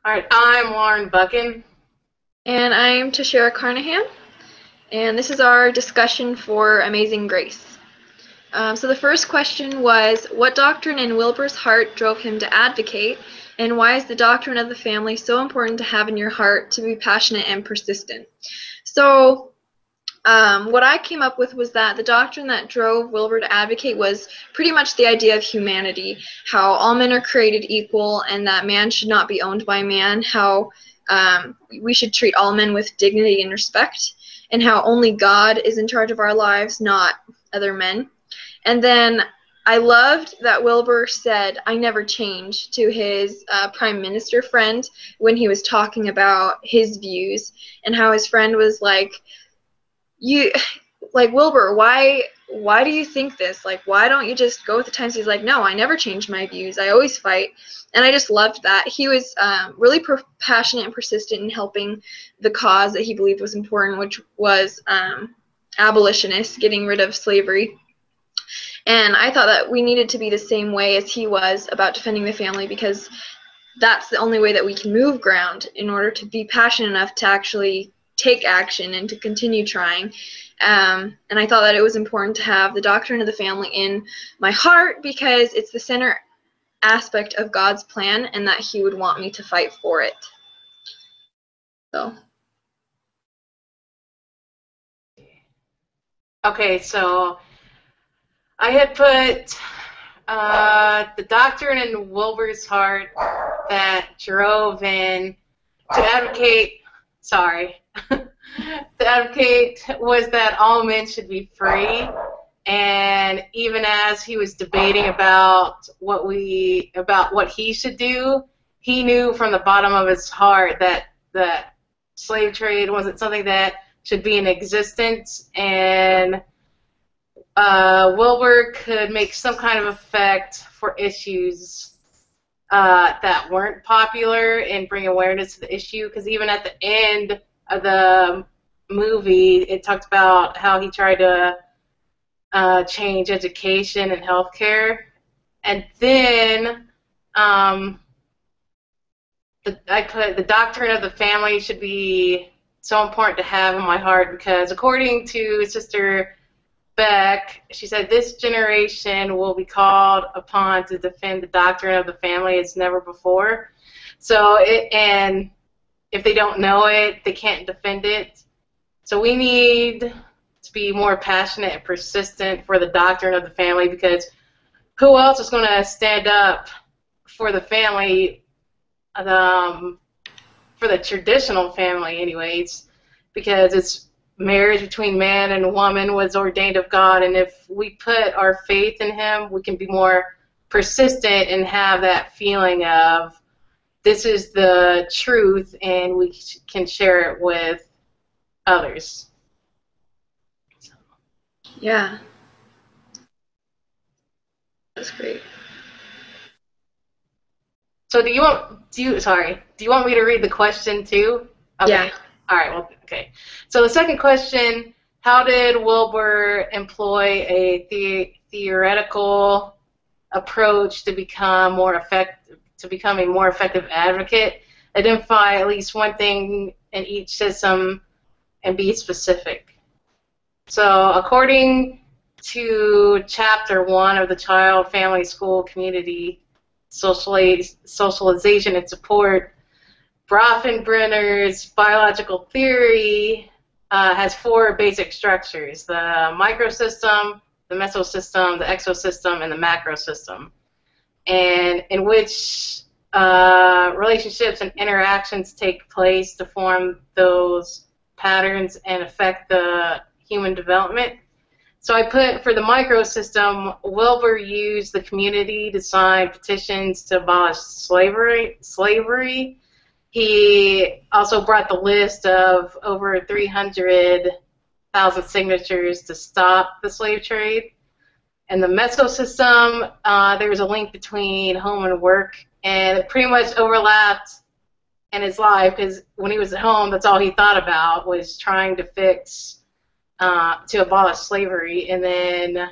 All right, I'm Lauren Buchan. And I'm Tashira Carnahan, and this is our discussion for Amazing Grace. So the first question was, what doctrine in Wilbur's heart drove him to advocate, and why is the doctrine of the family so important to have in your heart to be passionate and persistent? So what I came up with was that the doctrine that drove Wilbur to advocate was pretty much the idea of humanity, how all men are created equal and that man should not be owned by man, how we should treat all men with dignity and respect, and how only God is in charge of our lives, not other men. And then I loved that Wilbur said, "I never change," to his prime minister friend when he was talking about his views, and how his friend was like, you like, Wilbur, why do you think this? Like, why don't you just go with the times? He's like, no, I never change my views. I always fight. And I just loved that. He was really passionate and persistent in helping the cause that he believed was important, which was abolitionists, getting rid of slavery. And I thought that we needed to be the same way as he was about defending the family, because that's the only way that we can move ground in order to be passionate enough to actually take action and to continue trying. And I thought that it was important to have the doctrine of the family in my heart because it's the center aspect of God's plan and that he would want me to fight for it. So. Okay, so I had put the doctrine in Wilbur's heart that drove in to advocate, to advocate was that all men should be free. And even as he was debating about what he should do, he knew from the bottom of his heart that the slave trade wasn't something that should be in existence, and Wilbur could make some kind of effect for issues that weren't popular and bring awareness to the issue. Because even at the end of the movie, it talked about how he tried to change education and healthcare. And then I put the doctrine of the family should be so important to have in my heart because according to Sister Beck, she said this generation will be called upon to defend the doctrine of the family as never before. So, and if they don't know it, they can't defend it. So we need to be more passionate and persistent for the doctrine of the family because who else is going to stand up for the family, for the traditional family anyways, because it's marriage between man and woman was ordained of God, and if we put our faith in him, we can be more persistent and have that feeling of this is the truth and we can share it with others. Yeah. That's great. So do you want me to read the question too? Okay. Yeah. All right. Well, okay. So the second question: how did Wilbur employ a theoretical approach to become a more effective advocate? Identify at least one thing in each system and be specific. So according to Chapter 1 of the Child, Family, School, Community Socialization and Support, Bronfenbrenner's biological theory has four basic structures: the microsystem, the mesosystem, the exosystem, and the macrosystem, and in which relationships and interactions take place to form those patterns and affect the human development. So I put for the microsystem, Wilbur used the community to sign petitions to abolish slavery. He also brought the list of over 300,000 signatures to stop the slave trade. In the mesosystem, there's a link between home and work, and it pretty much overlapped in his life because when he was at home, that's all he thought about was trying to to abolish slavery. And then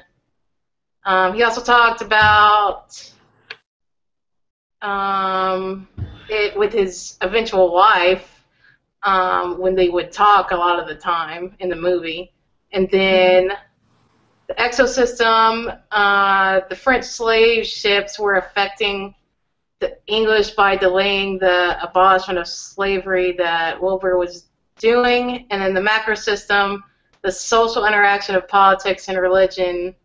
he also talked about it with his eventual wife when they would talk a lot of the time in the movie. And then the exosystem, the French slave ships were affecting the English by delaying the abolishment of slavery that Wilbur was doing. And then the macro system, the social interaction of politics and religion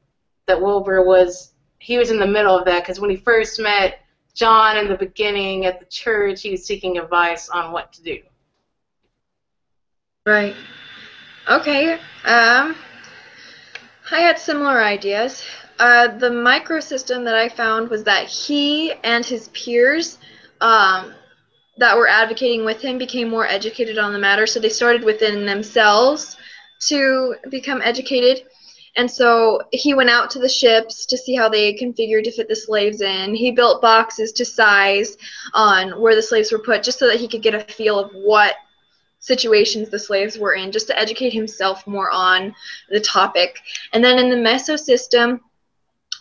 that Wilbur was, he was in the middle of that, because when he first met John in the beginning at the church, he was seeking advice on what to do. Right. Okay. I had similar ideas. The microsystem that I found was that he and his peers that were advocating with him became more educated on the matter, so they started within themselves to become educated. And so he went out to the ships to see how they configured to fit the slaves in. He built boxes to size on where the slaves were put, just so that he could get a feel of what situations the slaves were in, just to educate himself more on the topic. And then in the mesosystem,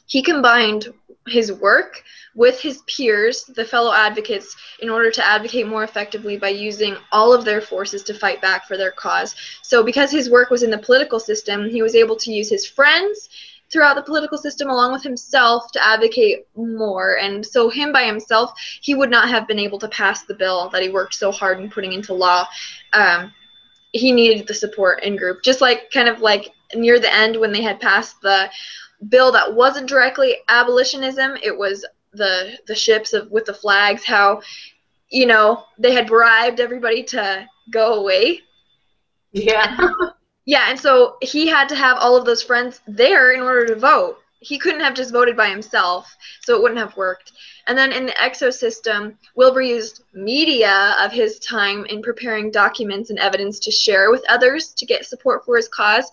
he combined his work with his peers, the fellow advocates, in order to advocate more effectively by using all of their forces to fight back for their cause. So because his work was in the political system, he was able to use his friends throughout the political system along with himself to advocate more. And so him by himself, he would not have been able to pass the bill that he worked so hard in putting into law. He needed the support in group, just like kind of like near the end when they had passed the bill that wasn't directly abolitionism. It was the ships with the flags, how, you know, they had bribed everybody to go away. Yeah. Yeah, and so he had to have all of those friends there in order to vote. He couldn't have just voted by himself, so it wouldn't have worked. And then in the exosystem, Wilbur used media of his time in preparing documents and evidence to share with others to get support for his cause.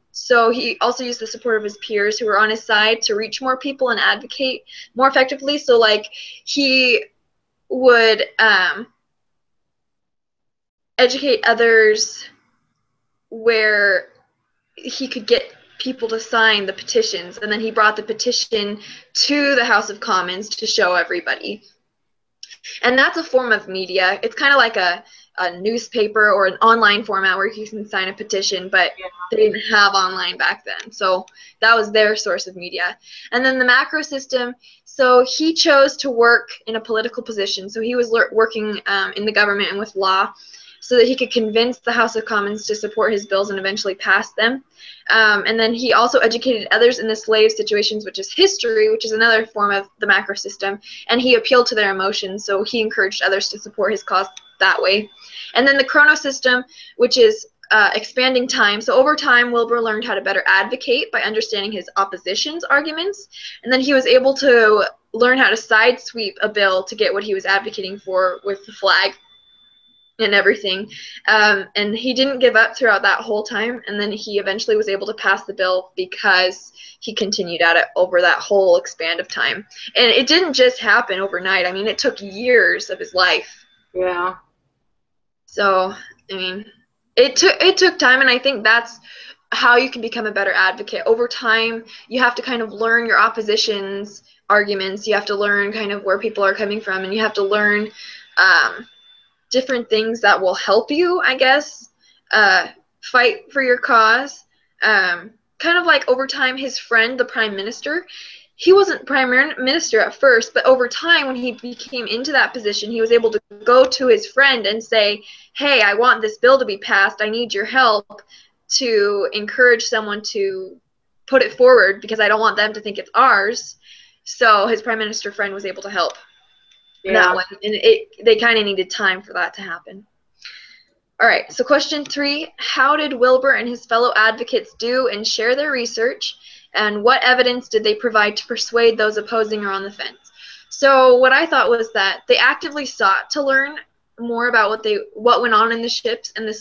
So he also used the support of his peers who were on his side to reach more people and advocate more effectively. So, like, he would educate others where he could get people to sign the petitions, and then he brought the petition to the House of Commons to show everybody. And that's a form of media. It's kind of like a newspaper or an online format where you can sign a petition, but they didn't have online back then. So that was their source of media. And then the macro system, so he chose to work in a political position. So he was working in the government and with law, so that he could convince the House of Commons to support his bills and eventually pass them. And then he also educated others in the slave situations, which is history, which is another form of the macro system, and he appealed to their emotions, so he encouraged others to support his cause that way. And then the chrono system, which is expanding time. So over time, Wilbur learned how to better advocate by understanding his opposition's arguments, and then he was able to learn how to side sweep a bill to get what he was advocating for with the flag and everything. And he didn't give up throughout that whole time, and then he eventually was able to pass the bill because he continued at it over that whole span of time. And it didn't just happen overnight. I mean, it took years of his life. Yeah. So, I mean, it took time, and I think that's how you can become a better advocate. Over time, you have to kind of learn your opposition's arguments. You have to learn kind of where people are coming from, and you have to learn different things that will help you, I guess, fight for your cause. Kind of like over time, his friend, the prime minister, he wasn't prime minister at first, but over time, when he became into that position, he was able to go to his friend and say, hey, I want this bill to be passed. I need your help to encourage someone to put it forward because I don't want them to think it's ours. So his prime minister friend was able to help. That one, and they kind of needed time for that to happen. All right, so question 3, how did Wilbur and his fellow advocates do and share their research, and what evidence did they provide to persuade those opposing or on the fence? So what I thought was that they actively sought to learn more about what went on in the ships and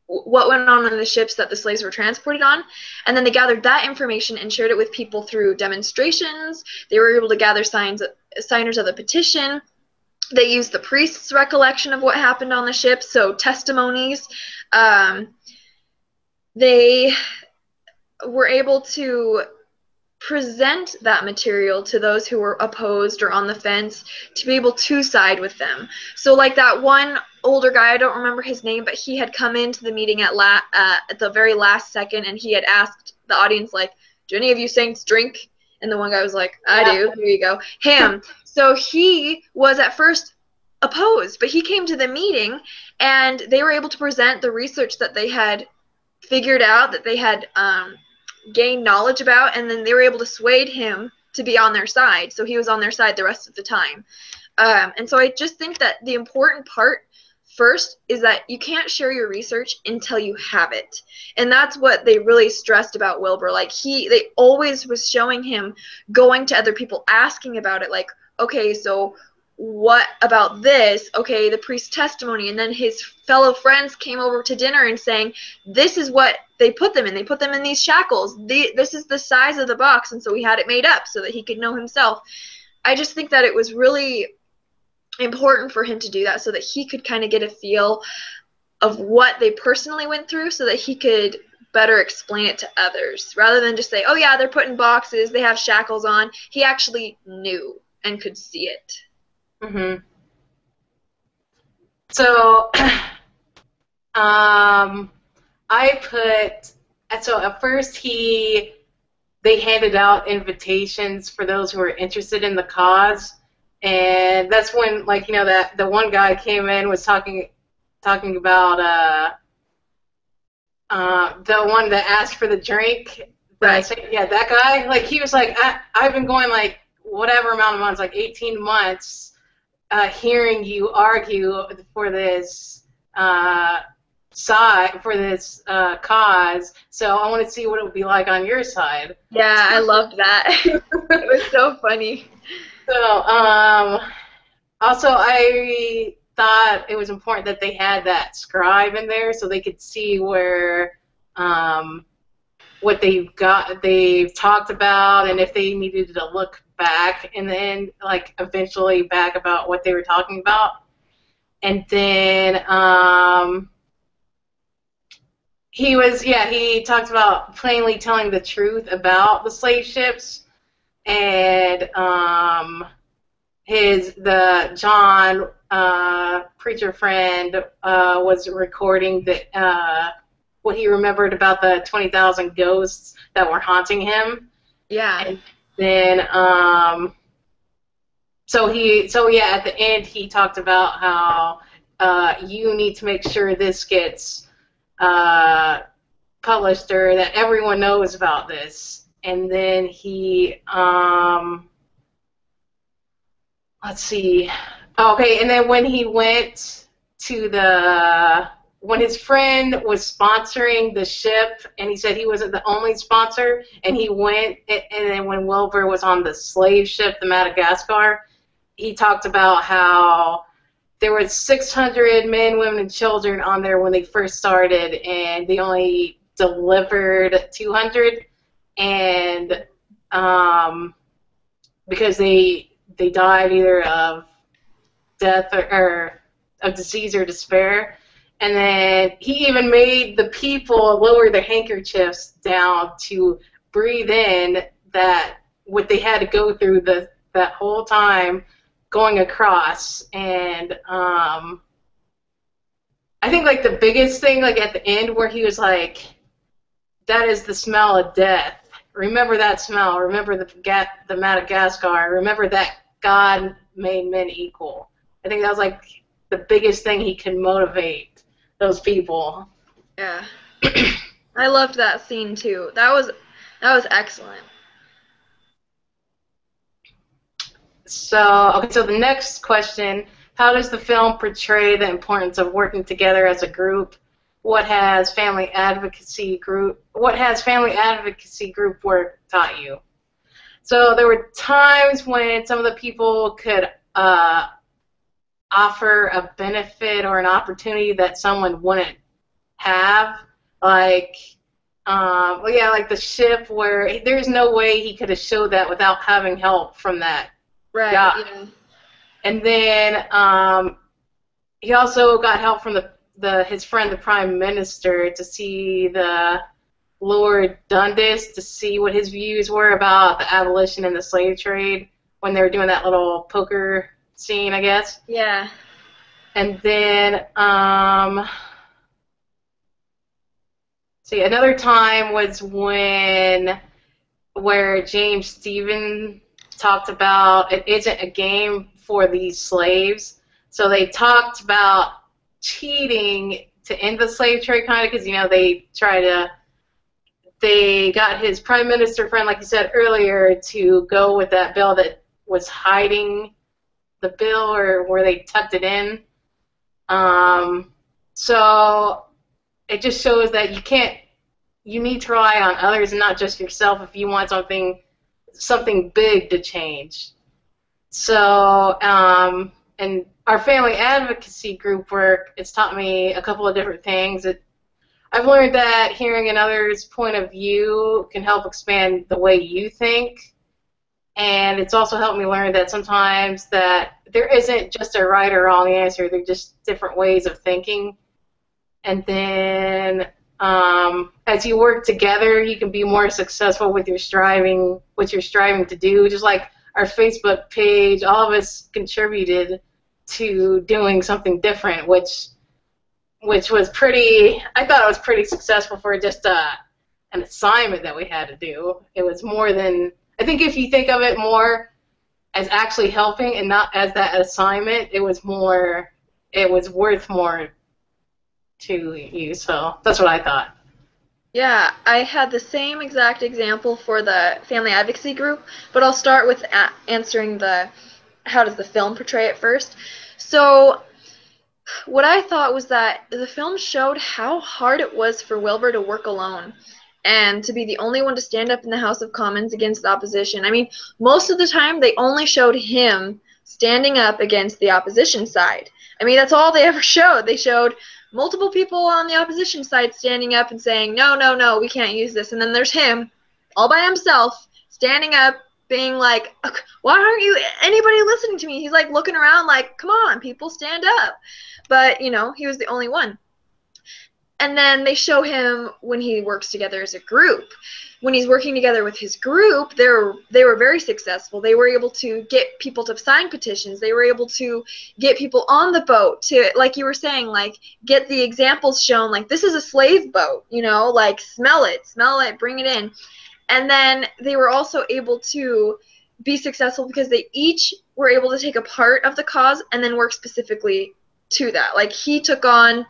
what went on in the ships that the slaves were transported on, and then they gathered that information and shared it with people through demonstrations. They were able to gather signers of the petition. They used the priest's recollection of what happened on the ship, so testimonies. They were able to present that material to those who were opposed or on the fence to be able to side with them. So like that one older guy, I don't remember his name, but he had come into the meeting at the very last second, and he had asked the audience, like, do any of you saints drink? And the one guy was like, I do. Here you go. Him. So he was at first opposed, but he came to the meeting, and they were able to present the research that they had figured out, that they had gained knowledge about, and then they were able to sway him to be on their side. So he was on their side the rest of the time. And so I just think that the important part first is that you can't share your research until you have it. And that's what they really stressed about Wilbur. Like they always was showing him going to other people, asking about it, like, okay, so what about this? Okay, the priest's testimony. And then his fellow friends came over to dinner and saying, this is what they put them in. They put them in these shackles. This is the size of the box. And so he had it made up so that he could know himself. I just think that it was really important for him to do that so that he could kind of get a feel of what they personally went through so that he could better explain it to others rather than just say, oh yeah, they're put in boxes, they have shackles on. He actually knew and could see it. Mm-hmm. So, so at first they handed out invitations for those who were interested in the cause, and that's when, like, that the one guy came in, was talking about the one that asked for the drink. Right. Yeah, that guy, like, he was like, I've been going like whatever amount of months, like 18 months, hearing you argue for this side, for this cause, so I want to see what it would be like on your side. Yeah, I loved that. It was so funny. So, also, I thought it was important that they had that scribe in there so they could see where what they've talked about, and if they needed to look back and then, like, eventually back about what they were talking about. And then he talked about plainly telling the truth about the slave ships, and the John preacher friend was recording what he remembered about the 20,000 ghosts that were haunting him. Yeah. And then at the end he talked about how you need to make sure this gets published, or that everyone knows about this. And then he let's see. Okay, and then when he went to when his friend was sponsoring the ship, and he said he wasn't the only sponsor, and he went, and then when Wilbur was on the slave ship, the Madagascar, he talked about how there were 600 men, women, and children on there when they first started, and they only delivered 200, and because they died either of death or of disease or despair. And then he even made the people lower their handkerchiefs down to breathe in what they had to go through that whole time going across. And I think, like, the biggest thing, like, at the end where he was like, that is the smell of death. Remember that smell. Remember the Madagascar. Remember that God made men equal. I think that was, like, the biggest thing he could motivate those people. Yeah. I loved that scene too. That was excellent. So the next question, how does the film portray the importance of working together as a group? What has family advocacy group work taught you? So there were times when some of the people could offer a benefit or an opportunity that someone wouldn't have, like like the ship, where there's no way he could have showed that without having help from that guy. Yeah. And then he also got help from his friend, the Prime Minister, to see Lord Dundas to see what his views were about the abolition and the slave trade when they were doing that little poker scene, I guess. Yeah. And then, see, another time was where James Stephen talked about it isn't a game for these slaves. So they talked about cheating to end the slave trade, kind of, because they got his prime minister friend, like you said earlier, to go with that bill that was hiding the bill, or where they tucked it in. So it just shows that you need to rely on others and not just yourself if you want something big to change. So, and our family advocacy group work, it's taught me a couple of different things. I've learned that hearing another's point of view can help expand the way you think. And it's also helped me learn that sometimes that there isn't just a right or wrong answer. They're just different ways of thinking. And then as you work together, you can be more successful with what you're striving to do. Just like our Facebook page, all of us contributed to doing something different, which was I thought it was pretty successful for just an assignment that we had to do. It was more than, I think if you think of it more as actually helping and not as that assignment, it was worth more to you. So that's what I thought. Yeah, I had the same exact example for the family advocacy group, but I'll start with answering how does the film portray it first. So what I thought was that the film showed how hard it was for Wilbur to work alone and to be the only one to stand up in the House of Commons against the opposition. I mean, most of the time they only showed him standing up against the opposition side. I mean, that's all they ever showed. They showed multiple people on the opposition side standing up and saying, no, no, no, we can't use this. And then there's him, all by himself, standing up, being like, why aren't you anybody listening to me? He's like looking around like, come on, people, stand up. But, he was the only one. And then they show him when he works together as a group. When he's working together with his group, they were very successful. They were able to get people to sign petitions. They were able to get people on the boat to, like you were saying, like get the examples shown, like this is a slave boat, like smell it, bring it in. And then they were also able to be successful because they each were able to take a part of the cause and then work specifically to that. Like he took on,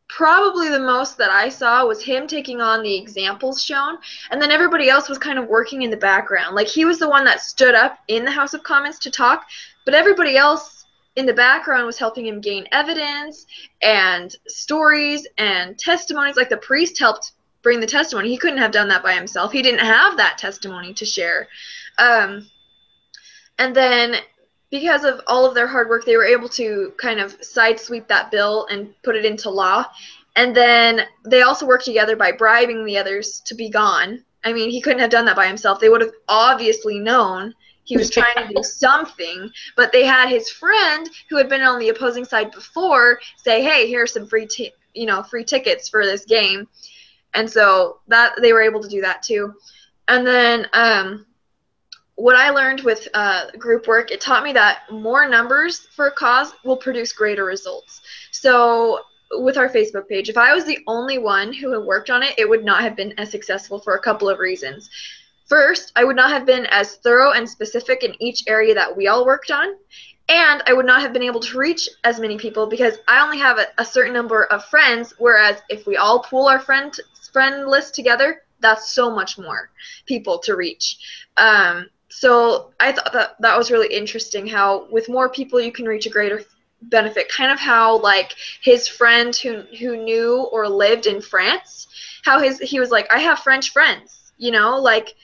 probably the most that I saw was him taking on the examples shown, and then everybody else was kind of working in the background. Like he was the one that stood up in the House of Commons to talk, but everybody else in the background was helping him gain evidence and stories and testimonies. Like the priest helped bring the testimony. He couldn't have done that by himself. He didn't have that testimony to share. And then because of all of their hard work, they were able to kind of side-sweep that bill and put it into law. And then they also worked together by bribing the others to be gone. I mean, he couldn't have done that by himself. They would have obviously known he was trying to do something, but they had his friend who had been on the opposing side before say, hey, here's some free tickets for this game. And so that they were able to do that too. And then what I learned with group work, it taught me that more numbers for a cause will produce greater results. So with our Facebook page, if I was the only one who had worked on it, it would not have been as successful for a couple of reasons. First, I would not have been as thorough and specific in each area that we all worked on, and I would not have been able to reach as many people because I only have a certain number of friends, whereas if we all pool our friend list together, that's so much more people to reach. So I thought that was really interesting how with more people you can reach a greater benefit. Kind of how like his friend who knew or lived in France, how he was like, I have French friends, like,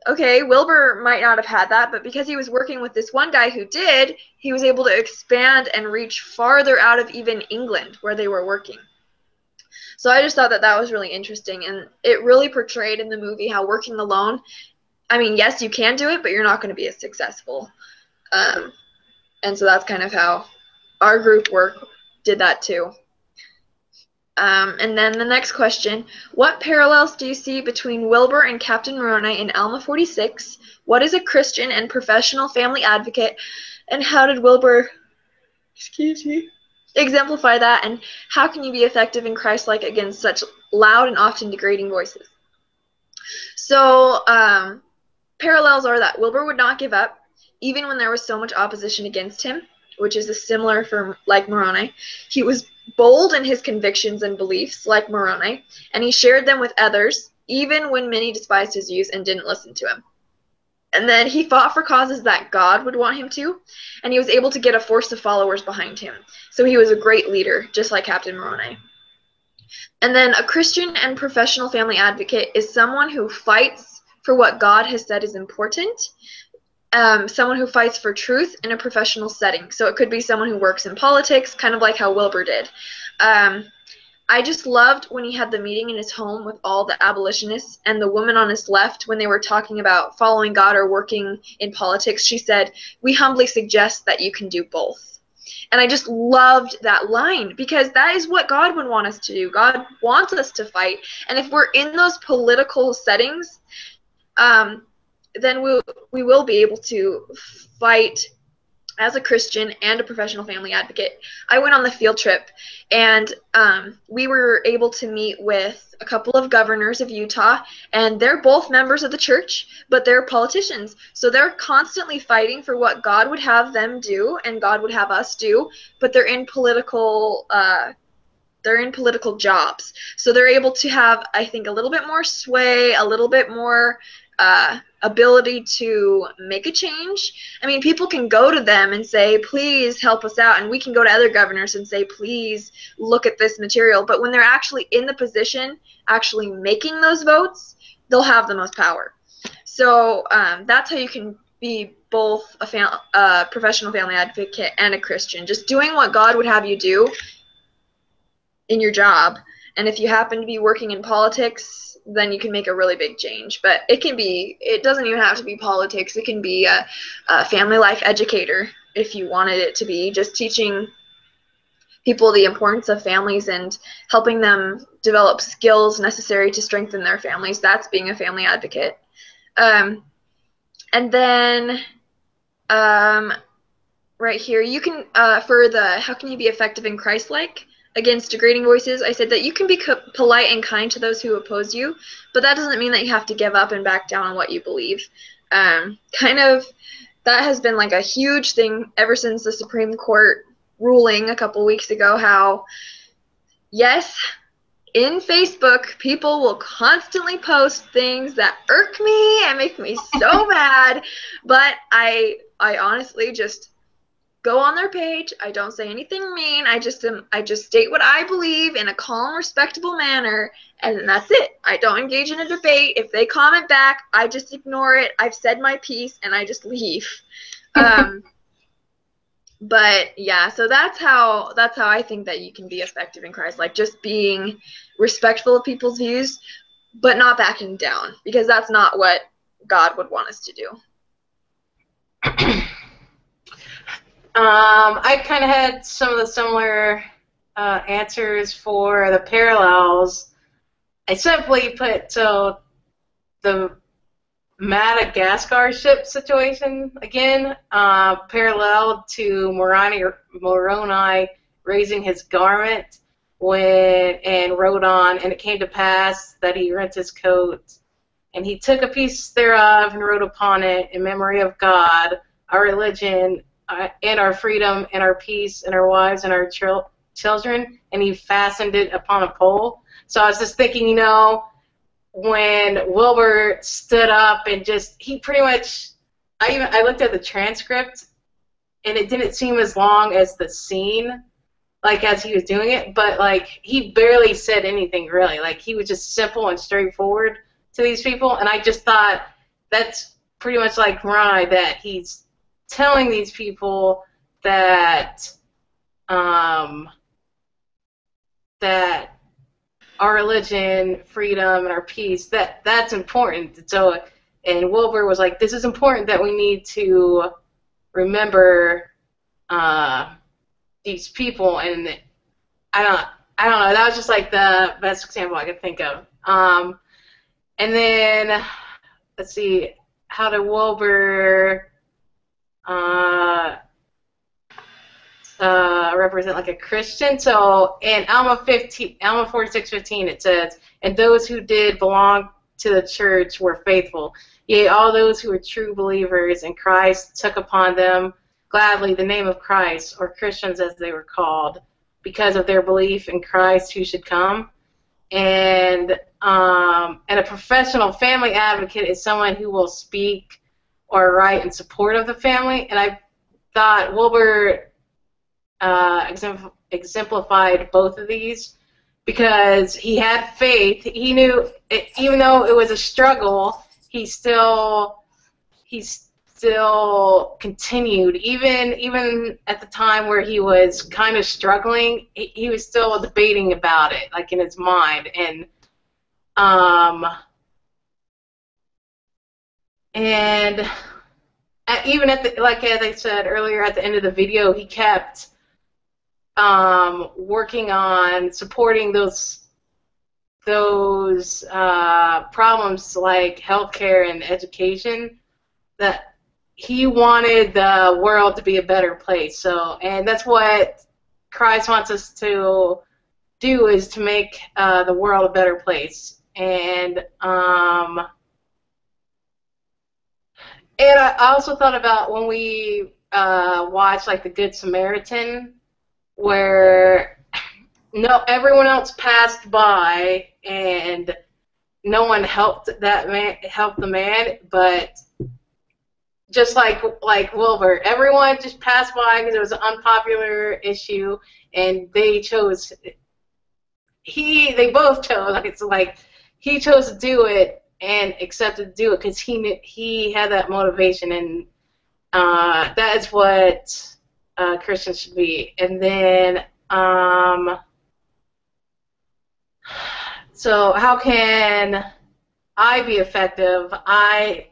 okay, Wilbur might not have had that, but because he was working with this one guy who did, he was able to expand and reach farther out of even England where they were working. So I just thought that was really interesting, and it really portrayed in the movie how working alone, I mean, yes, you can do it, but you're not going to be as successful. And so that's kind of how our group work did that too. And then the next question, what parallels do you see between Wilbur and Captain Moroni in Alma 46? What is a Christian and professional family advocate? And how did Wilbur, excuse me, exemplify that? And how can you be effective and Christ-like against such loud and often degrading voices? So, parallels are that Wilbur would not give up, even when there was so much opposition against him, which is similar for like Moroni. He was bold in his convictions and beliefs, like Moroni, and he shared them with others, even when many despised his views and didn't listen to him. And then he fought for causes that God would want him to, and he was able to get a force of followers behind him. So he was a great leader, just like Captain Moroni. And then a Christian and professional family advocate is someone who fights for what God has said is important, someone who fights for truth in a professional setting. So it could be someone who works in politics, kind of like how Wilbur did. I just loved when he had the meeting in his home with all the abolitionists, and the woman on his left, when they were talking about following God or working in politics, she said, "We humbly suggest that you can do both." And I just loved that line, because that is what God would want us to do. God wants us to fight. And if we're in those political settings, then we will be able to fight as a Christian and a professional family advocate. I went on the field trip, and we were able to meet with a couple of governors of Utah, and they're both members of the church, but they're politicians. So they're constantly fighting for what God would have them do and God would have us do, but they're in political jobs. So they're able to have, I think, a little bit more sway, a little bit more ability to make a change. I mean, people can go to them and say, please help us out, and we can go to other governors and say, please look at this material. But when they're actually in the position, actually making those votes, they'll have the most power. So that's how you can be both a professional family advocate and a Christian, just doing what God would have you do in your job. And if you happen to be working in politics, then you can make a really big change. But it doesn't even have to be politics. It can be a family life educator, if you wanted it to be, just teaching people the importance of families and helping them develop skills necessary to strengthen their families. That's being a family advocate. And then right here, you can, for the how can you be effective and Christ-like against degrading voices, I said that you can be polite and kind to those who oppose you, but that doesn't mean that you have to give up and back down on what you believe. That has been like a huge thing ever since the Supreme Court ruling a couple weeks ago, how, yes, in Facebook, people will constantly post things that irk me and make me so mad, but I honestly just go on their page. I don't say anything mean. I just state what I believe in a calm, respectable manner, and that's it. I don't engage in a debate. If they comment back, I just ignore it. I've said my piece, and I just leave. But yeah, so that's how I think that you can be effective in Christ, like just being respectful of people's views, but not backing down, because that's not what God would want us to do. I kind of had some of the similar answers for the parallels. I simply put the Madagascar ship situation again, parallel to Moroni raising his garment and wrote on, and it came to pass that he rent his coat, and he took a piece thereof and wrote upon it, in memory of God, our religion, and our freedom, and our peace, and our wives, and our children, and he fastened it upon a pole. So I was just thinking, when Wilbur stood up and he pretty much, I looked at the transcript, and it didn't seem as long as the scene, like as he was doing it, but like he barely said anything really. Like he was just simple and straightforward to these people, and I just thought that's pretty much like Moroni, that he's telling these people that that our religion, freedom, and our peace, that's important. So, and Wilbur was like, this is important, that we need to remember these people. And I don't know. That was just like the best example I could think of. And then let's see, how did Wilbur represent like a Christian? So in Alma 46:15, it says, "And those who did belong to the church were faithful. Yea, all those who were true believers in Christ took upon them gladly the name of Christ," or Christians as they were called, because of their belief in Christ who should come. And a professional family advocate is someone who will speak or write in support of the family. And I thought Wilbur exemplified both of these, because he had faith. He knew it, even though it was a struggle, he still continued, even at the time where he was kind of struggling. He was still debating about it, like in his mind, and even at the, like as I said earlier, at the end of the video, he kept working on supporting those problems like healthcare and education, that he wanted the world to be a better place. So, and that's what Christ wants us to do, is to make the world a better place. And I also thought about when we watched like the Good Samaritan, where everyone else passed by and no one helped the man, but just like Wilbur, everyone just passed by because it was an unpopular issue, and they chose. They both chose. Like, it's like he chose to do it and accepted to do it because he had that motivation, and that is what Christians should be. And then, so how can I be effective? I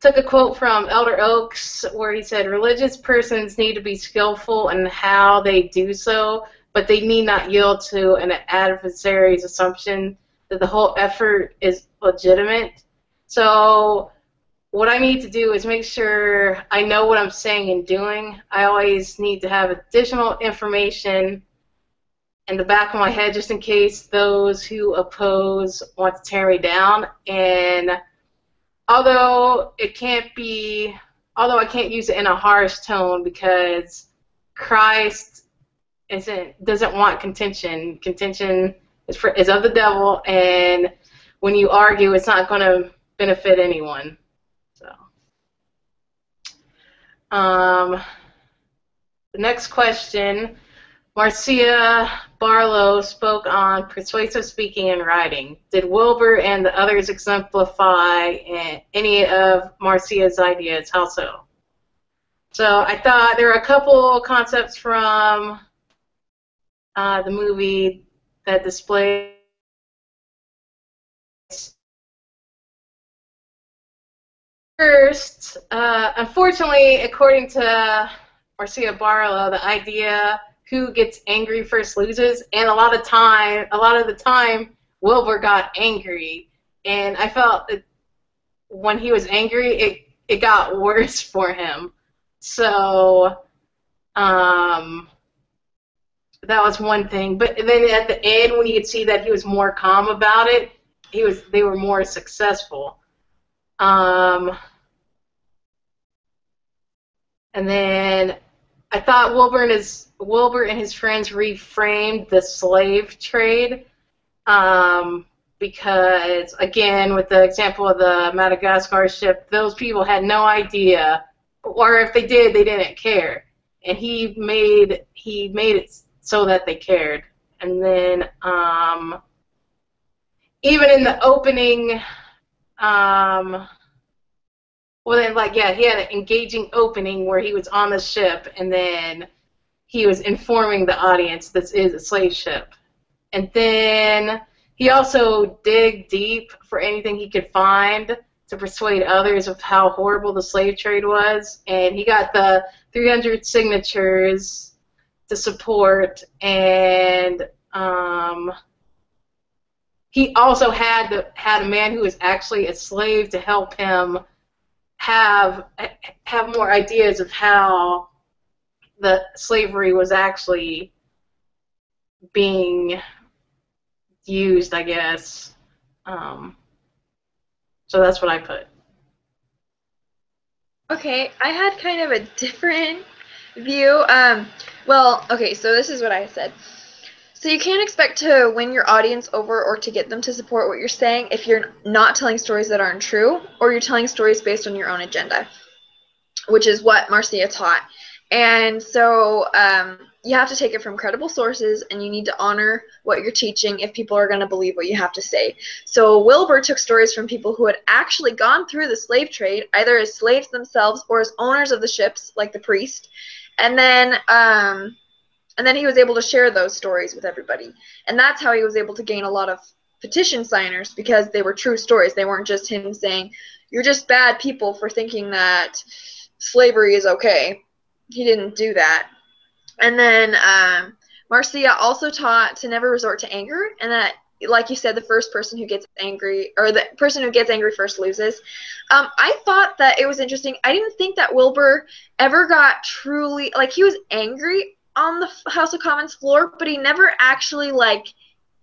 took a quote from Elder Oaks where he said, "Religious persons need to be skillful in how they do so, but they need not yield to an adversary's assumption that the whole effort is legitimate." So what I need to do is make sure I know what I'm saying and doing. I always need to have additional information in the back of my head, just in case those who oppose want to tear me down. And although I can't use it in a harsh tone, because Christ doesn't want contention. Contention is of the devil, and when you argue, it's not going to benefit anyone. So, the next question. Marcia Barlow spoke on persuasive speaking and writing. Did Wilbur and the others exemplify any of Marcia's ideas? How so? So I thought there were a couple concepts from the movie that display. First, unfortunately, according to Marcia Barlow, the idea who gets angry first loses, and a lot of the time, Wilbur got angry, and I felt that when he was angry, it got worse for him. So that was one thing. But then at the end, when you could see that he was more calm about it, they were more successful. And then I thought Wilbur and his friends reframed the slave trade, because, again, with the example of the Madagascar ship, those people had no idea, or if they did, they didn't care. And he made it so that they cared. And then even in the opening, well, then, he had an engaging opening where he was on the ship, and then he was informing the audience this is a slave ship. And then he also digged deep for anything he could find to persuade others of how horrible the slave trade was, and he got the 300 signatures to support, and he also had a man who was actually a slave to help him have more ideas of how the slavery was actually being used, I guess. So that's what I put. Okay, I had kind of a different view. Well, okay, so this is what I said. So you can't expect to win your audience over or to get them to support what you're saying if you're not telling stories that aren't true, or you're telling stories based on your own agenda, which is what Marcia taught. And so you have to take it from credible sources, and you need to honor what you're teaching if people are going to believe what you have to say. So Wilbur took stories from people who had actually gone through the slave trade, either as slaves themselves or as owners of the ships, like the priest, and then he was able to share those stories with everybody. And that's how he was able to gain a lot of petition signers, because they were true stories. They weren't just him saying, you're just bad people for thinking that slavery is okay. He didn't do that. And then Marcia also taught to never resort to anger, and that, like you said, the first person who gets angry, or the person who gets angry first loses. I thought that it was interesting. I didn't think that Wilbur ever got truly, like, he was angry on the House of Commons floor, but he never actually, like,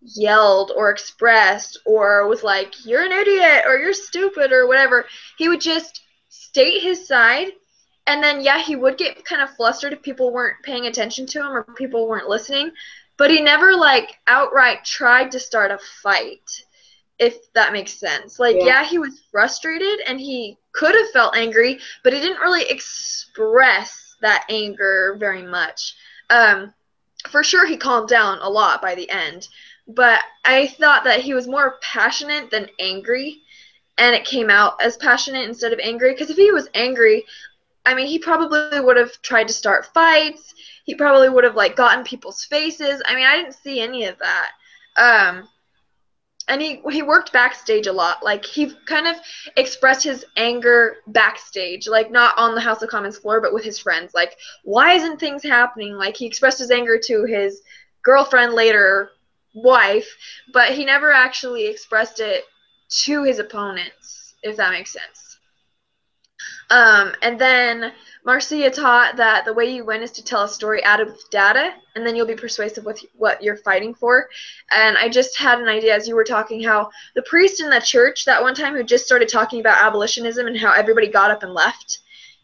yelled or expressed or was like, you're an idiot or you're stupid or whatever. He would just state his side, and then, yeah, he would get kind of flustered if people weren't paying attention to him or people weren't listening, but he never, like, outright tried to start a fight, if that makes sense. Like, yeah, he was frustrated and he could have felt angry, but he didn't really express that anger very much. For sure, he calmed down a lot by the end, but I thought that he was more passionate than angry, and it came out as passionate instead of angry, because if he was angry, I mean, he probably would have tried to start fights. He probably would have, like, gotten people's faces. I mean, I didn't see any of that. And he worked backstage a lot. Like, he kind of expressed his anger backstage, like, not on the House of Commons floor, but with his friends. Like, why isn't things happening? Like, he expressed his anger to his girlfriend, later wife, but he never actually expressed it to his opponents, if that makes sense. And then Marcia taught that the way you win is to tell a story out of data, and then you'll be persuasive with what you're fighting for. And I just had an idea as you were talking how the priest in the church that one time who just started talking about abolitionism and how everybody got up and left,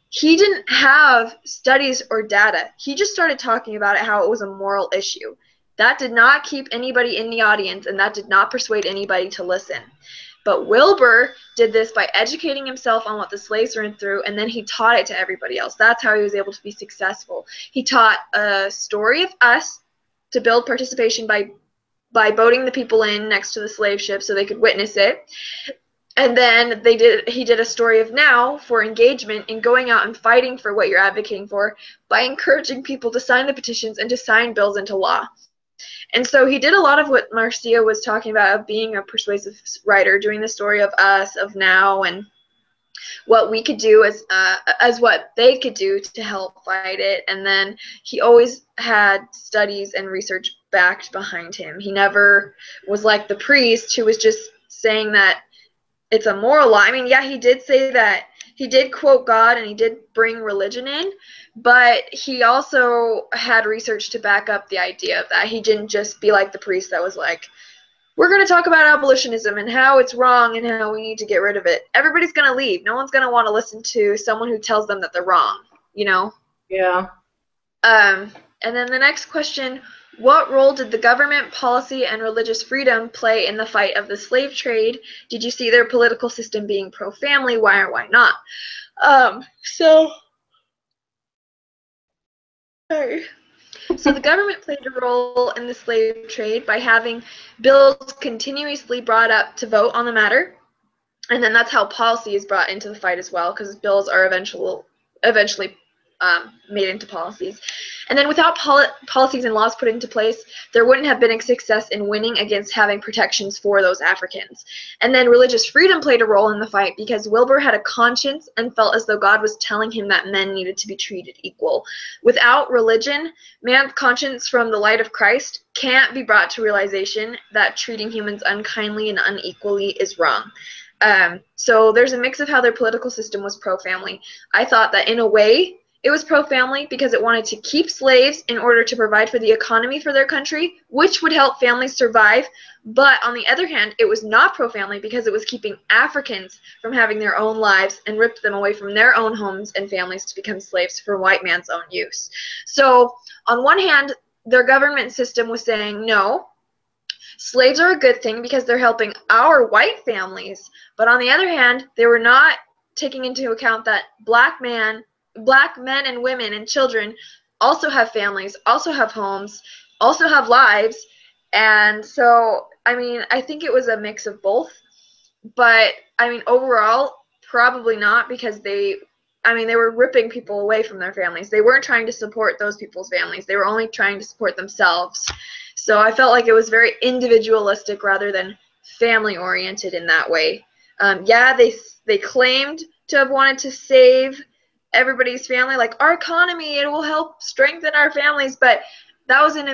he didn't have studies or data. He just started talking about it, how it was a moral issue. That did not keep anybody in the audience, and that did not persuade anybody to listen. But Wilbur did this by educating himself on what the slaves went through, and then he taught it to everybody else. That's how he was able to be successful. He taught a story of us to build participation by boating the people in next to the slave ship so they could witness it. And then he did a story of now for engagement in going out and fighting for what you're advocating for by encouraging people to sign the petitions and to sign bills into law. And so he did a lot of what Marcia was talking about, of being a persuasive writer, doing the story of us, of now, and what we could do as what they could do to help fight it. And then he always had studies and research backed behind him. He never was like the priest who was just saying that it's a moral law. I mean, yeah, he did say that. He did quote God and he did bring religion in, but he also had research to back up the idea of that. He didn't just be like the priest that was like, we're going to talk about abolitionism and how it's wrong and how we need to get rid of it. Everybody's going to leave. No one's going to want to listen to someone who tells them that they're wrong, you know? Yeah. And then the next question, what role did the government, policy, and religious freedom play in the fight of the slave trade? Did you see their political system being pro-family? Why or why not? So the government played a role in the slave trade by having bills continuously brought up to vote on the matter. And then that's how policy is brought into the fight as well, because bills are eventually made into policies. And then without policies and laws put into place, there wouldn't have been a success in winning against having protections for those Africans. And then religious freedom played a role in the fight because Wilbur had a conscience and felt as though God was telling him that men needed to be treated equal. Without religion, man's conscience from the light of Christ can't be brought to realization that treating humans unkindly and unequally is wrong. So there's a mix of how their political system was pro-family. I thought that in a way it was pro-family because it wanted to keep slaves in order to provide for the economy for their country, which would help families survive. But on the other hand, it was not pro-family because it was keeping Africans from having their own lives and ripped them away from their own homes and families to become slaves for white man's own use. So on one hand, their government system was saying, no, slaves are a good thing because they're helping our white families. But on the other hand, they were not taking into account that black men and women and children also have families, also have homes, also have lives. And so, I mean, I think it was a mix of both. But, I mean, overall, probably not because they were ripping people away from their families. They weren't trying to support those people's families. They were only trying to support themselves. So I felt like it was very individualistic rather than family-oriented in that way. Yeah, they claimed to have wanted to save everybody's family, like our economy, it will help strengthen our families, but that was an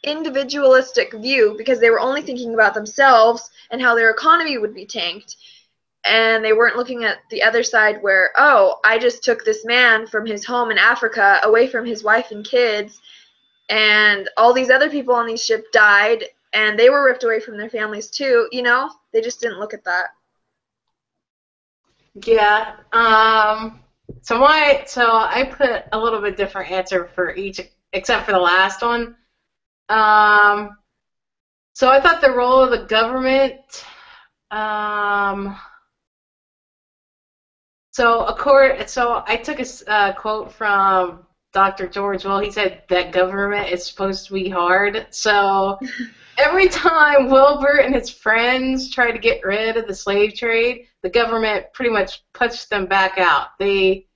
individualistic view because they were only thinking about themselves and how their economy would be tanked. And they weren't looking at the other side where, oh, I just took this man from his home in Africa away from his wife and kids, and all these other people on these ships died, and they were ripped away from their families too, you know? They just didn't look at that. Yeah. So I put a little bit different answer for each, except for the last one. So I thought the role of the government. So I took a quote from Dr. George. Well, he said that government is supposed to be hard. So every time Wilbur and his friends tried to get rid of the slave trade, the government pretty much pushed them back out. They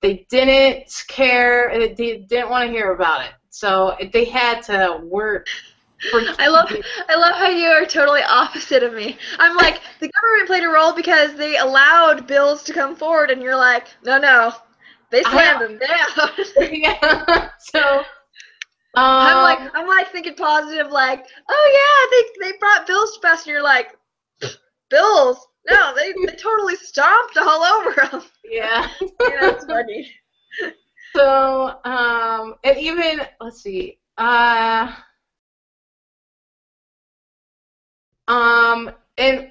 didn't care. They didn't want to hear about it. So they had to work. I love how you are totally opposite of me. I'm like, the government played a role because they allowed bills to come forward, and you're like, no, they slammed them down. Yeah. So I'm like thinking positive, like, oh yeah, they brought bills to pass, and you're like, bills? No, they totally stomped all over them. Yeah. Yeah, that's funny. So and even let's see.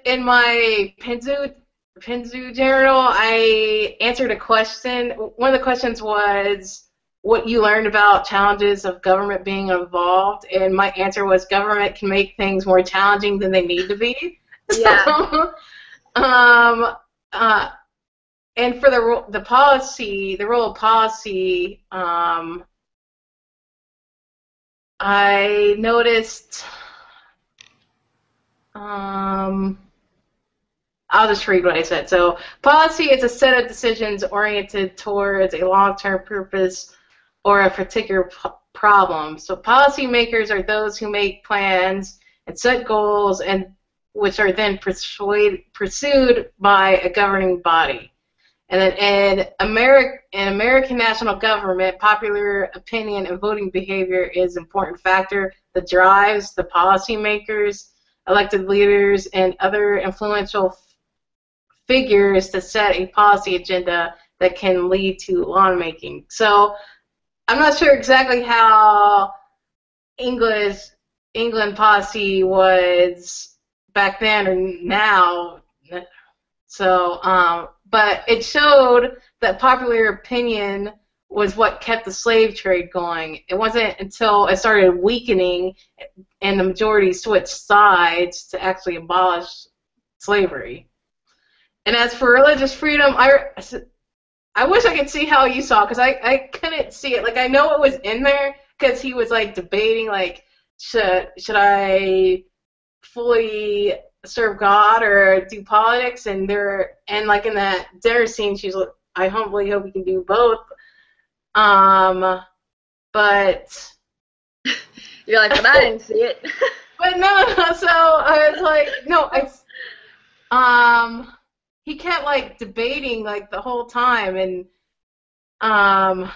In my Penzu journal, I answered a question. One of the questions was what you learned about challenges of government being involved, and my answer was government can make things more challenging than they need to be. Yeah. So, and for the role of policy, I noticed. I'll just read what I said. So, policy is a set of decisions oriented towards a long-term purpose or a particular problem. So, policymakers are those who make plans and set goals, and which are then pursued by a governing body. And then in American national government, popular opinion and voting behavior is an important factor that drives the policymakers, elected leaders, and other influential figures to set a policy agenda that can lead to lawmaking. So I'm not sure exactly how England policy was back then or now. So, but it showed that popular opinion was what kept the slave trade going. It wasn't until it started weakening and the majority switched sides to actually abolish slavery. And as for religious freedom, I wish I could see how you saw, because I couldn't see it. Like, I know it was in there because he was like debating, like, should I fully serve God or do politics? And like in that dinner scene, she's like, I humbly hope you can do both. But You're like, but I didn't see it. but no, so I was like, no, it's he kept like debating like the whole time, and um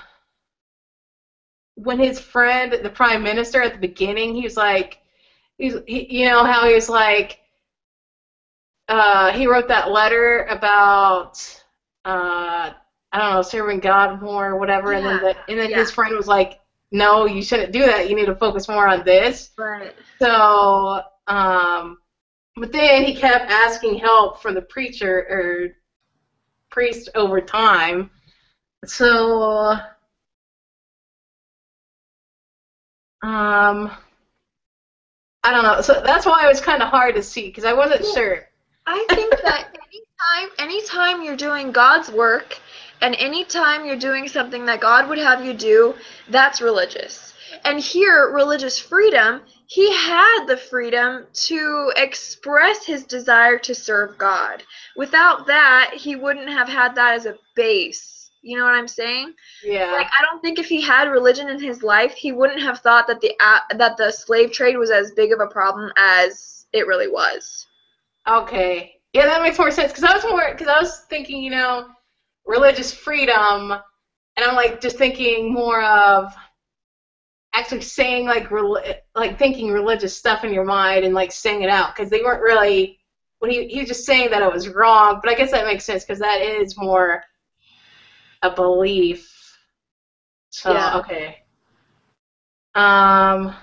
when his friend, the prime minister at the beginning, he was like, you know how he was like, he wrote that letter about I don't know, serving God more or whatever, and then Yeah. his friend was like, no, you shouldn't do that. You need to focus more on this. Right. So, but then he kept asking help from the preacher or priest over time. So, I don't know. So that's why it was kind of hard to see because I wasn't sure. I think that anytime you're doing God's work and anytime you're doing something that God would have you do, that's religious. And here, religious freedom, he had the freedom to express his desire to serve God. Without that, he wouldn't have had that as a base. You know what I'm saying? Like, Yeah. I don't think if he had religion in his life, he wouldn't have thought that the slave trade was as big of a problem as it really was. Okay. Yeah, that makes more sense because I was thinking, you know, religious freedom, and I'm like just thinking more of actually saying like thinking religious stuff in your mind and like saying it out because they weren't really when he was just saying that it was wrong, but I guess that makes sense because that is more a belief. So Yeah. okay. Um,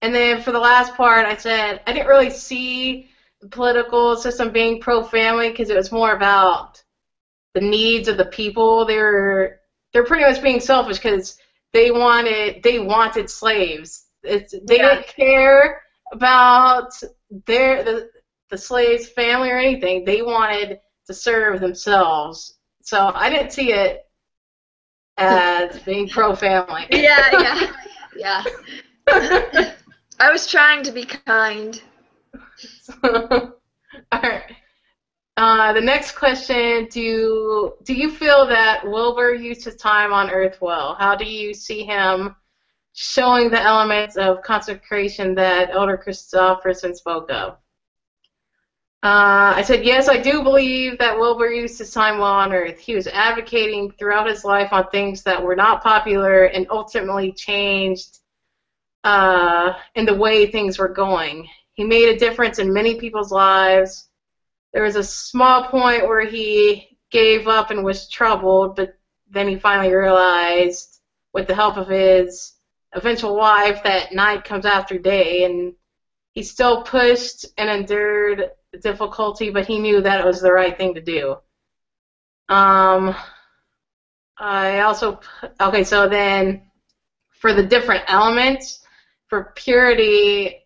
and then for the last part, I said I didn't really see the political system being pro-family because it was more about the needs of the people. They're pretty much being selfish because they wanted slaves. They Yeah. didn't care about the slaves' family or anything. They wanted to serve themselves. So I didn't see it as being pro-family. Yeah, yeah, yeah. I was trying to be kind. All right. The next question: Do you feel that Wilbur used his time on Earth well? How do you see him showing the elements of consecration that Elder Christopherson spoke of? I said, yes, I do believe that Wilbur used his time well on Earth. He was advocating throughout his life on things that were not popular and ultimately changed in the way things were going. He made a difference in many people's lives. There was a small point where he gave up and was troubled, but then he finally realized, with the help of his eventual wife, that night comes after day, and he still pushed and endured difficulty, but he knew that it was the right thing to do. I also, okay, so then for the different elements, for purity,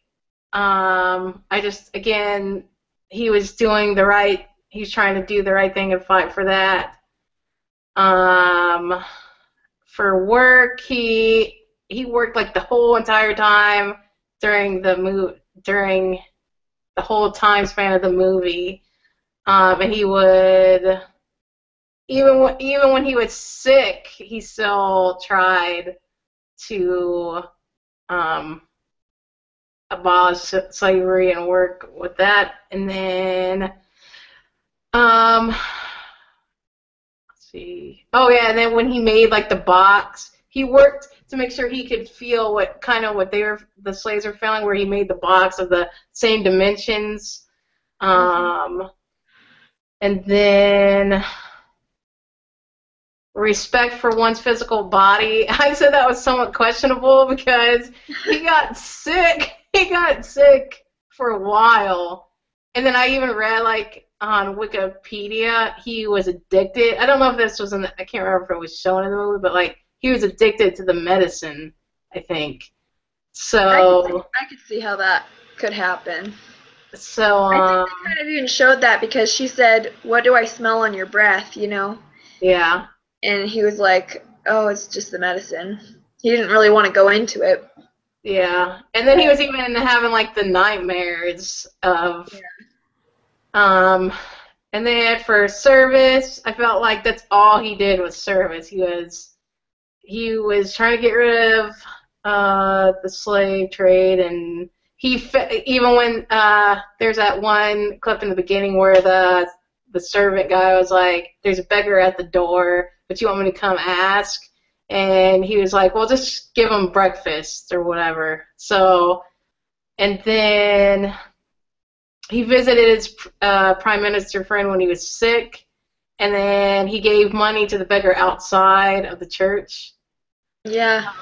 I just, again, he was trying to do the right thing and fight for that. For work, he worked like the whole entire time during the whole time span of the movie, and he would even when he was sick, he still tried to um, abolish slavery and work with that. And then let's see. Oh yeah, and then when he made like the box, he worked to make sure he could feel what the slaves were feeling, where he made the box of the same dimensions. And then respect for one's physical body. I said that was somewhat questionable because he got sick. He got sick for a while. And then I even read like on Wikipedia he was addicted. I don't know if this was I can't remember if it was shown in the movie, but like he was addicted to the medicine, I think. So I could see how that could happen. so I think they kind of even showed that because she said, "What do I smell on your breath?" You know, yeah. and he was like, "Oh, it's just the medicine." He didn't really want to go into it. Yeah. And then he was even having like the nightmares of and then for service, I felt like that's all he did was service. He was he was trying to get rid of the slave trade, and even when there's that one clip in the beginning where the servant guy was like, "There's a beggar at the door, but you want me to come ask?" And he was like, "Well, just give him breakfast or whatever." So, and then he visited his prime minister friend when he was sick, and then he gave money to the beggar outside of the church. Yeah.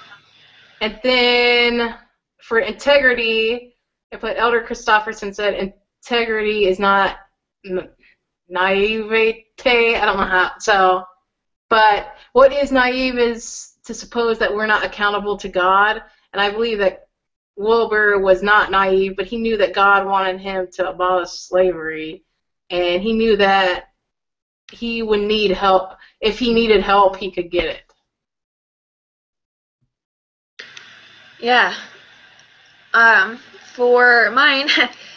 And then for integrity, I put Elder Christofferson said integrity is not naivete. I don't know how. So, but what is naive is to suppose that we're not accountable to God. And I believe that Wilbur was not naive, but he knew that God wanted him to abolish slavery, and he knew that he would need help. If he needed help, he could get it. Yeah. For mine,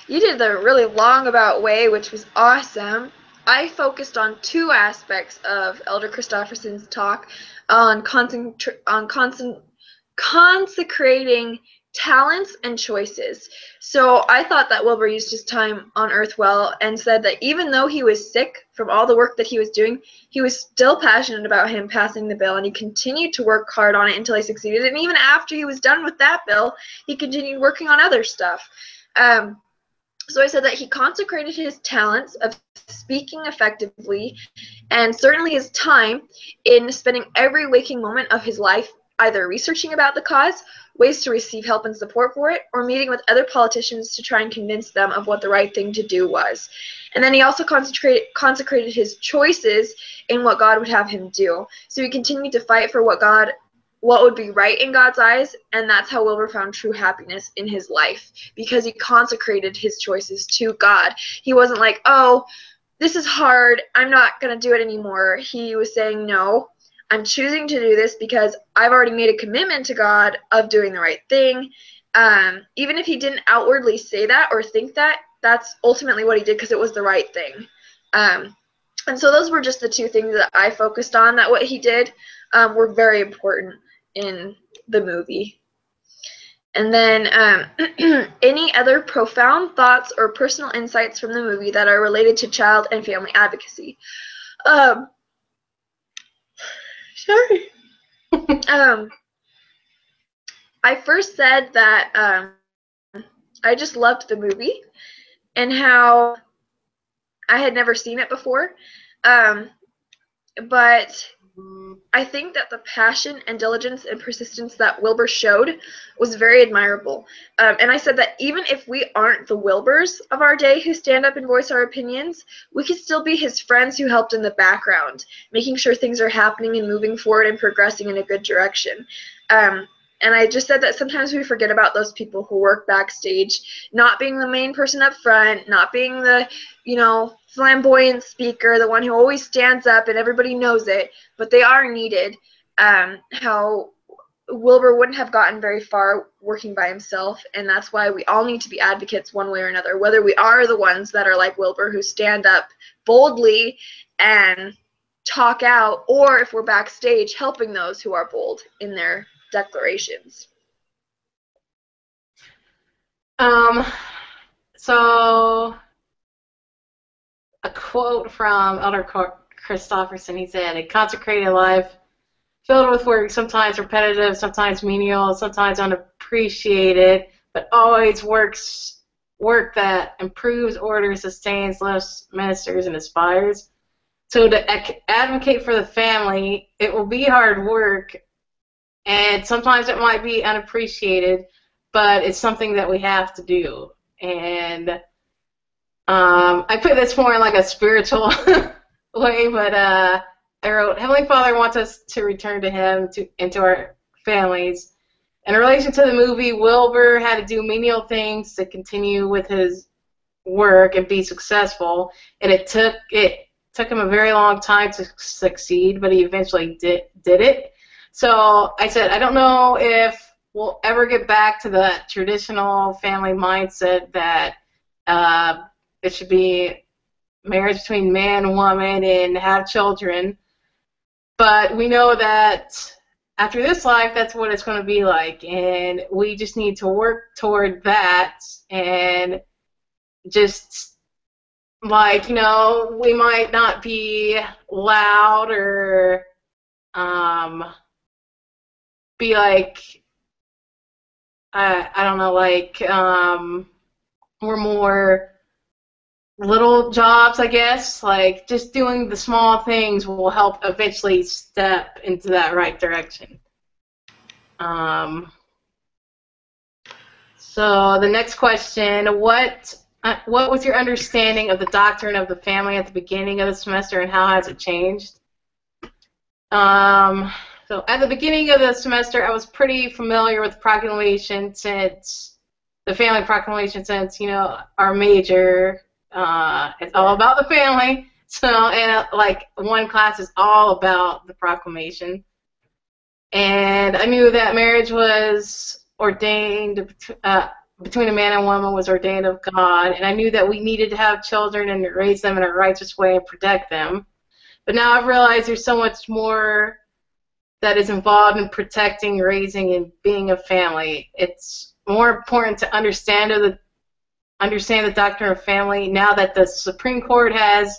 you did the really long about way, which was awesome. I focused on two aspects of Elder Christofferson's talk on consecrating talents and choices. So I thought that Wilbur used his time on Earth well, and said that even though he was sick from all the work that he was doing, he was still passionate about him passing the bill, and he continued to work hard on it until he succeeded. And even after he was done with that bill, he continued working on other stuff. So I said that he consecrated his talents of speaking effectively, and certainly his time, in spending every waking moment of his life either researching about the cause, ways to receive help and support for it, or meeting with other politicians to try and convince them of what the right thing to do was. And then he also consecrated his choices in what God would have him do. So he continued to fight for what would be right in God's eyes, and that's how Wilbur found true happiness in his life, because he consecrated his choices to God. He wasn't like, oh, this is hard, I'm not going to do it anymore. He was saying, no, I'm choosing to do this because I've already made a commitment to God of doing the right thing. Even if he didn't outwardly say that or think that, that's ultimately what he did because it was the right thing. And so those were just the two things that I focused on, that what he did were very important in the movie. And then any other profound thoughts or personal insights from the movie that are related to child and family advocacy? Sorry. I first said that I just loved the movie and how I had never seen it before. But I think that the passion and diligence and persistence that Wilbur showed was very admirable. And I said that even if we aren't the Wilburs of our day who stand up and voice our opinions, we could still be his friends who helped in the background, making sure things are happening and moving forward and progressing in a good direction. And I just said that sometimes we forget about those people who work backstage, not being the main person up front, not being the, flamboyant speaker, the one who always stands up and everybody knows it, but they are needed. How Wilbur wouldn't have gotten very far working by himself, and that's why we all need to be advocates one way or another, whether we are the ones that are like Wilbur who stand up boldly and talk out, or if we're backstage helping those who are bold in their declarations. So a quote from Elder Christofferson, he said, "A consecrated life filled with work, sometimes repetitive, sometimes menial, sometimes unappreciated, but always work that improves, orders, sustains, lifts, ministers, and inspires." So to advocate for the family, it will be hard work, and sometimes it might be unappreciated, but it's something that we have to do. And I put this more in like a spiritual way, but I wrote, Heavenly Father wants us to return to Him and to our families. In relation to the movie, Wilbur had to do menial things to continue with his work and be successful, and it took him a very long time to succeed, but he eventually did it. So I said, I don't know if we'll ever get back to the traditional family mindset that it should be marriage between man and woman and have children. But we know that after this life, that's what it's going to be like. And we just need to work toward that. And just, like, we might not be loud or be like, I don't know, like, we're more little jobs, I guess. Like, just doing the small things will help eventually step into that right direction. So the next question, what was your understanding of the doctrine of the family at the beginning of the semester, and how has it changed? So at the beginning of the semester, I was pretty familiar with proclamation, since the family proclamation, since our major, it's all about the family. So, and like, one class is all about the proclamation, and I knew that marriage was ordained, between a man and woman was ordained of God, and I knew that we needed to have children and raise them in a righteous way and protect them. But now I've realized there's so much more that is involved in protecting, raising, and being a family. It's more important to understand the doctrine of family now that the Supreme Court has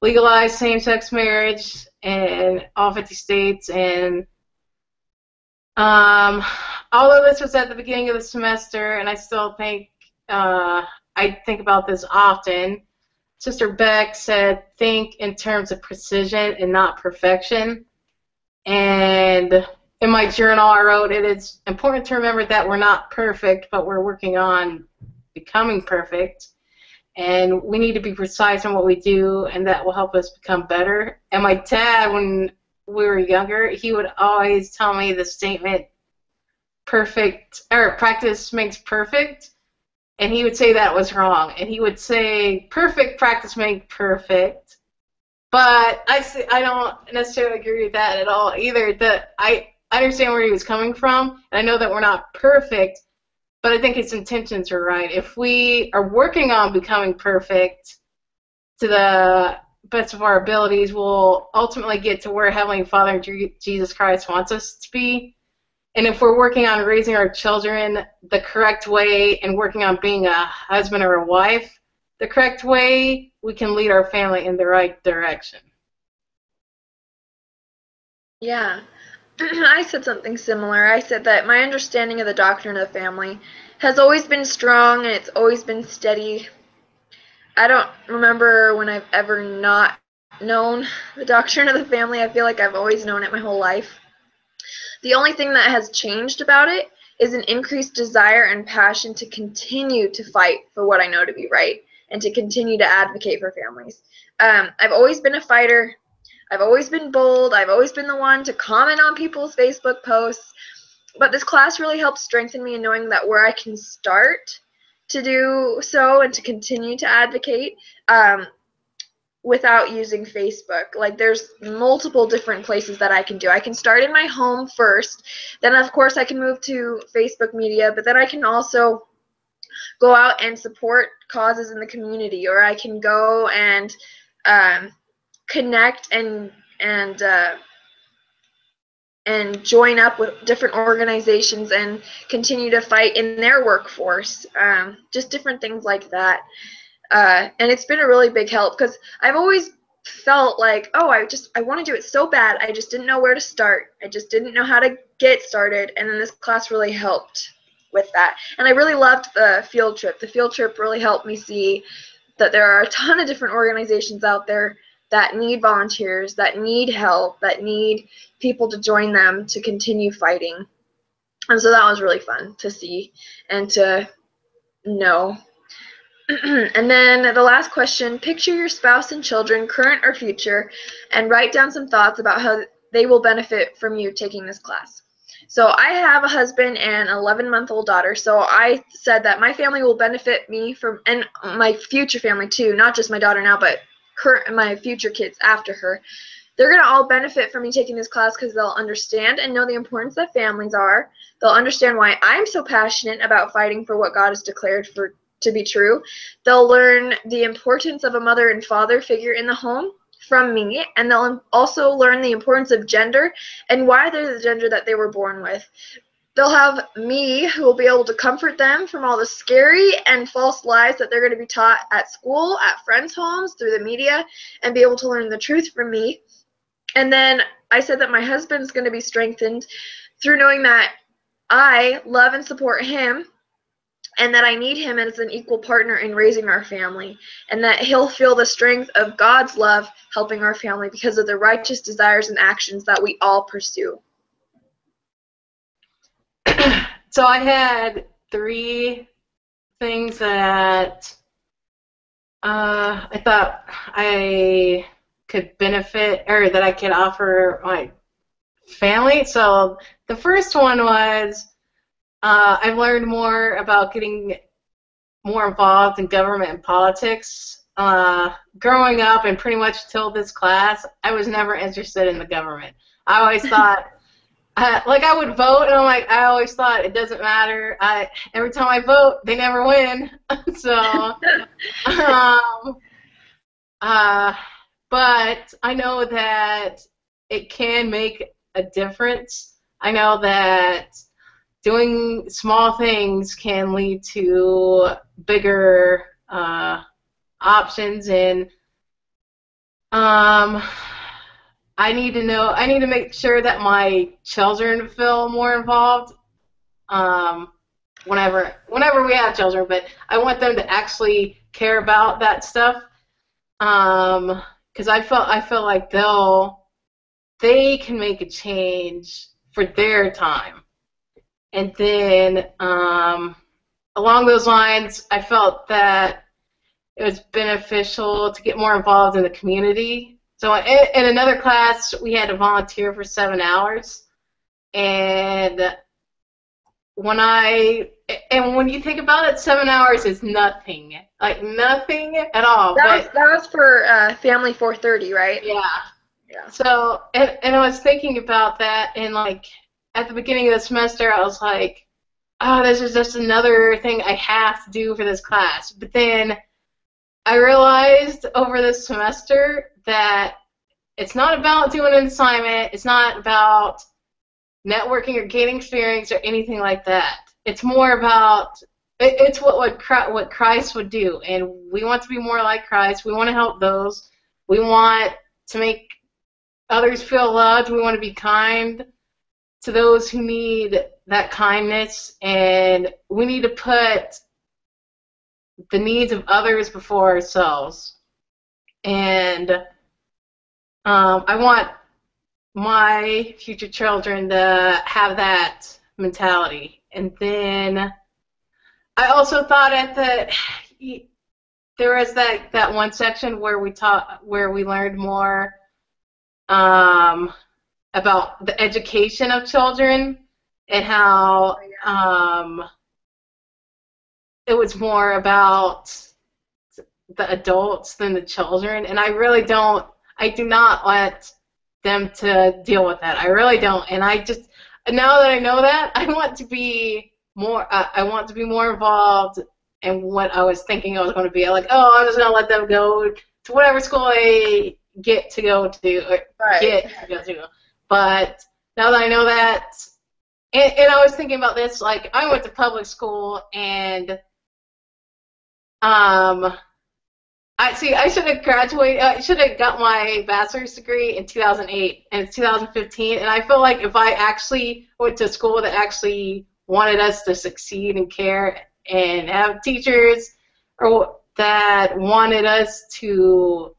legalized same-sex marriage in all 50 states. And although this was at the beginning of the semester, and I still think, I think about this often, Sister Beck said, think in terms of precision and not perfection. And in my journal I wrote, it is important to remember that we're not perfect, but we're working on becoming perfect. And we need to be precise in what we do, and that will help us become better. And my dad, when we were younger, he would always tell me the statement, practice makes perfect. And he would say that was wrong. And he would say, perfect practice makes perfect. But I don't necessarily agree with that at all either. I understand where he was coming from, and I know that we're not perfect, but I think his intentions are right. If we are working on becoming perfect to the best of our abilities, we'll ultimately get to where Heavenly Father Jesus Christ wants us to be. And if we're working on raising our children the correct way and working on being a husband or a wife the correct way, we can lead our family in the right direction. Yeah. I said something similar. I said that my understanding of the doctrine of the family has always been strong, and it's always been steady. I don't remember when I've ever not known the doctrine of the family. I feel like I've always known it my whole life. The only thing that has changed about it is an increased desire and passion to continue to fight for what I know to be right, and to continue to advocate for families. I've always been a fighter. I've always been bold. I've always been the one to comment on people's Facebook posts. But this class really helped strengthen me in knowing that where I can start to do so and to continue to advocate without using Facebook. Like, there's multiple different places that I can do. I can start in my home first. Then, of course, I can move to Facebook media. But then I can also go out and support causes in the community, or I can go and connect and join up with different organizations and continue to fight in their workforce. Just different things like that. And it's been a really big help, because I've always felt like, oh, I want to do it so bad. I just didn't know where to start. I just didn't know how to get started. And then this class really helped with that. And I really loved the field trip. The field trip really helped me see that there are a ton of different organizations out there that need volunteers, that need help, that need people to join them to continue fighting. And so that was really fun to see and to know. And then the last question, picture your spouse and children, current or future, and write down some thoughts about how they will benefit from you taking this class. So I have a husband and an 11-month-old daughter, so I said that my family will benefit me from, and my future family too, not just my daughter now, but my future kids after her. They're going to all benefit from me taking this class, because they'll understand and know the importance that families are. They'll understand why I'm so passionate about fighting for what God has declared to be true. They'll learn the importance of a mother and father figure in the home, from me, and they'll also learn the importance of gender and why they're the gender that they were born with. They'll have me who will be able to comfort them from all the scary and false lies that they're going to be taught at school, at friends' homes, through the media, and be able to learn the truth from me. And then I said that my husband's going to be strengthened through knowing that I love and support him, and that I need him as an equal partner in raising our family, and that he'll feel the strength of God's love helping our family because of the righteous desires and actions that we all pursue. So I had 3 things that I thought I could benefit, or that I could offer my family. So the first one was I've learned more about getting more involved in government and politics. Growing up and pretty much till this class, I was never interested in the government. I always thought, like, I would vote, and I always thought it doesn't matter. Every time I vote, they never win. So, but I know that it can make a difference. I know that doing small things can lead to bigger options, and I need to make sure that my children feel more involved whenever we have children, but I want them to actually care about that stuff, because I feel like they can make a change for their time. And then along those lines, I felt that it was beneficial to get more involved in the community. So in another class, we had to volunteer for 7 hours, and when you think about it, 7 hours is nothing, like nothing at all. That was for Family 430, right? Yeah. Yeah. So and I was thinking about that, and like at the beginning of the semester, I was like, oh, this is just another thing I have to do for this class. But then I realized over this semester that it's not about doing an assignment. It's not about networking or gaining experience or anything like that. It's more about, it's what Christ would do. And we want to be more like Christ. We want to help those. We want to make others feel loved. We want to be kind to those who need that kindness. And we need to put the needs of others before ourselves. And I want my future children to have that mentality. And then I also thought there was that one section where we learned more about the education of children, and how it was more about the adults than the children, and I do not want them to deal with that. I really don't, and now that I know that, I want to be more involved in what I was thinking I was going to be. Like, oh, I'm just going to let them go to whatever school they get to go to, or right. get to go to. But now that I know that, and I was thinking about this, like, I went to public school, and I should have graduated. I should have got my bachelor's degree in 2008, and it's 2015. And I feel like if I actually went to school that actually wanted us to succeed and care, and have teachers that wanted us to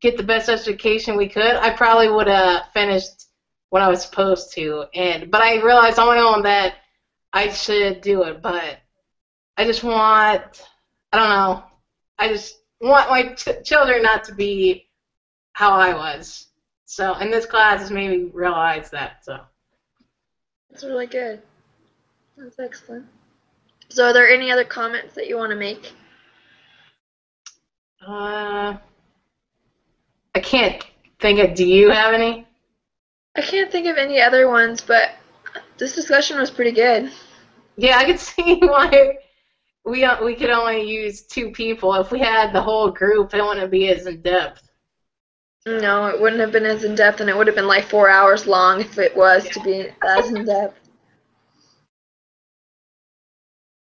get the best education we could, I probably would have finished what I was supposed to. But I realized on my own that I should do it. But I just want my children not to be how I was. So, and this class has made me realize that. So that's really good. That's excellent. So, are there any other comments that you want to make? I can't think of. Do you have any? I can't think of any other ones, but this discussion was pretty good. Yeah, I could see why we could only use 2 people. If we had the whole group, it wouldn't be as in depth. No, it wouldn't have been as in-depth, and it would have been like 4 hours long if it was to be as in-depth.